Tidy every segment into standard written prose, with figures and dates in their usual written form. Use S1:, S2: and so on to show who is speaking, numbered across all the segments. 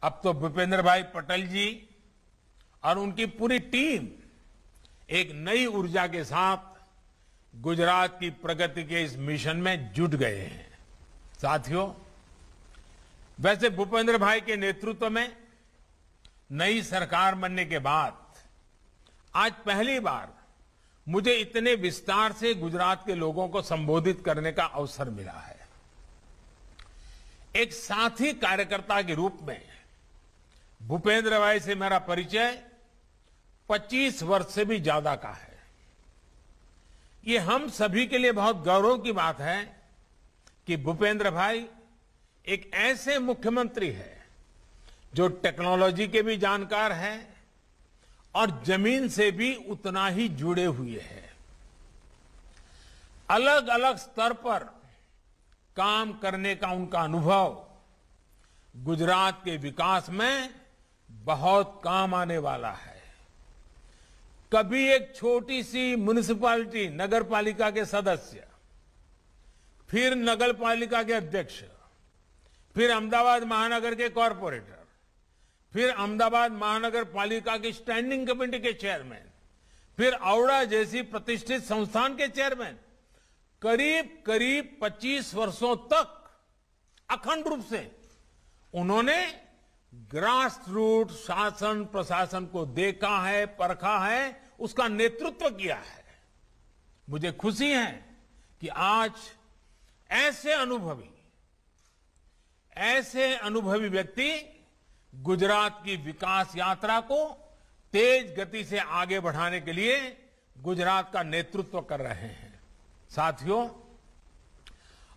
S1: अब तो भूपेंद्र भाई पटेल जी और उनकी पूरी टीम एक नई ऊर्जा के साथ गुजरात की प्रगति के इस मिशन में जुट गए हैं। साथियों, वैसे भूपेंद्र भाई के नेतृत्व में नई सरकार बनने के बाद आज पहली बार मुझे इतने विस्तार से गुजरात के लोगों को संबोधित करने का अवसर मिला है। एक साथी कार्यकर्ता के रूप में भूपेंद्र भाई से मेरा परिचय 25 वर्ष से भी ज्यादा का है। ये हम सभी के लिए बहुत गौरव की बात है कि भूपेंद्र भाई एक ऐसे मुख्यमंत्री है जो टेक्नोलॉजी के भी जानकार हैं और जमीन से भी उतना ही जुड़े हुए हैं। अलग अलग स्तर पर काम करने का उनका अनुभव गुजरात के विकास में बहुत काम आने वाला है। कभी एक छोटी सी म्युनिसिपैलिटी नगर पालिका के सदस्य, फिर नगर पालिका के अध्यक्ष, फिर अहमदाबाद महानगर के कॉरपोरेटर, फिर अहमदाबाद महानगर पालिका की स्टैंडिंग कमेटी के चेयरमैन, फिर औड़ा जैसी प्रतिष्ठित संस्थान के चेयरमैन, करीब करीब 25 वर्षों तक अखंड रूप से उन्होंने ग्रास रूट शासन प्रशासन को देखा है, परखा है, उसका नेतृत्व किया है। मुझे खुशी है कि आज ऐसे अनुभवी व्यक्ति गुजरात की विकास यात्रा को तेज गति से आगे बढ़ाने के लिए गुजरात का नेतृत्व कर रहे हैं। साथियों,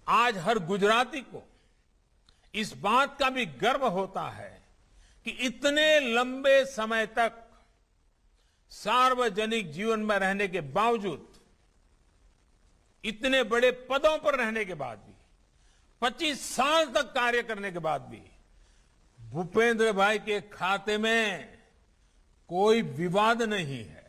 S1: आज हर गुजराती को इस बात का भी गर्व होता है कि इतने लंबे समय तक सार्वजनिक जीवन में रहने के बावजूद, इतने बड़े पदों पर रहने के बाद भी, 25 साल तक कार्य करने के बाद भी भूपेंद्र भाई के खाते में कोई विवाद नहीं है।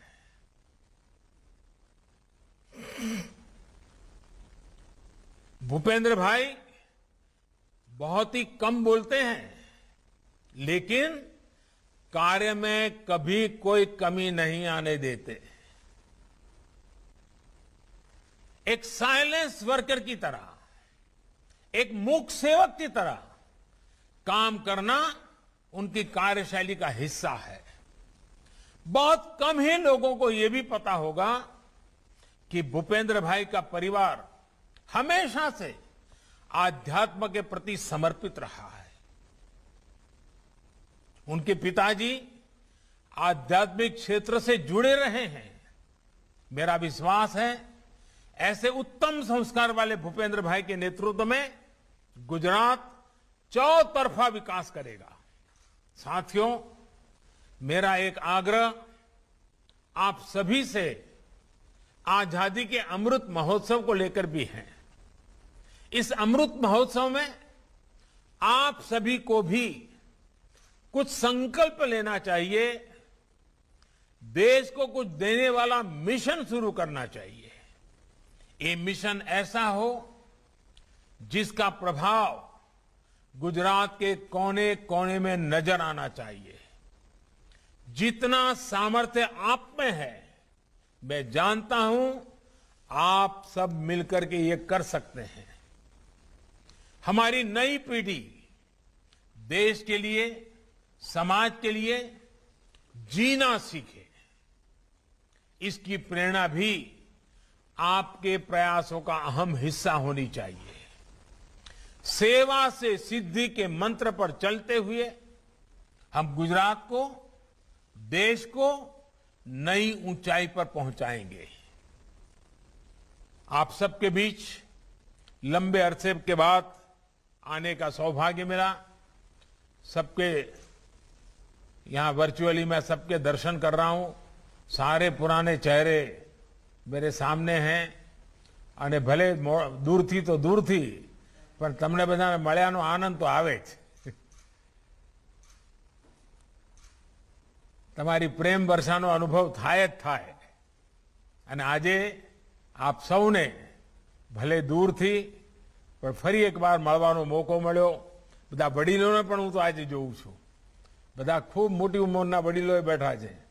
S1: भूपेंद्र भाई बहुत ही कम बोलते हैं, लेकिन कार्य में कभी कोई कमी नहीं आने देते। एक साइलेंस वर्कर की तरह, एक मूक सेवक की तरह काम करना उनकी कार्यशैली का हिस्सा है। बहुत कम ही लोगों को यह भी पता होगा कि भूपेंद्र भाई का परिवार हमेशा से आध्यात्म के प्रति समर्पित रहा है। उनके पिताजी आध्यात्मिक क्षेत्र से जुड़े रहे हैं। मेरा विश्वास है ऐसे उत्तम संस्कार वाले भूपेंद्र भाई के नेतृत्व में गुजरात चौतरफा विकास करेगा। साथियों, मेरा एक आग्रह आप सभी से आजादी के अमृत महोत्सव को लेकर भी है। इस अमृत महोत्सव में आप सभी को भी कुछ संकल्प लेना चाहिए, देश को कुछ देने वाला मिशन शुरू करना चाहिए। ये मिशन ऐसा हो जिसका प्रभाव गुजरात के कोने कोने में नजर आना चाहिए। जितना सामर्थ्य आप में है, मैं जानता हूं आप सब मिलकर के ये कर सकते हैं। हमारी नई पीढ़ी देश के लिए, समाज के लिए जीना सीखे, इसकी प्रेरणा भी आपके प्रयासों का अहम हिस्सा होनी चाहिए। सेवा से सिद्धि के मंत्र पर चलते हुए हम गुजरात को, देश को नई ऊंचाई पर पहुंचाएंगे। आप सबके बीच लंबे अरसे के बाद आने का सौभाग्य मिला। सबके यहां वर्चुअली मैं सबके दर्शन कर रहा हूं। सारे पुराने चेहरे मेरे सामने हैं અને ભલે દૂરથી તો દૂરથી પણ તમને બધાને મળ્યાનો આનંદ તો આવે જ। તમારી પ્રેમ વર્ષાનો અનુભવ થાય જ થાય। અને આજે આપ સૌને ભલે દૂરથી પણ ફરી એકવાર મળવાનો મોકો મળ્યો। બધા વડીલોને પણ હું તો આજે જોઉં છું। બધા ખૂબ મોટી ઉંમરના વડીલોએ બેઠા છે.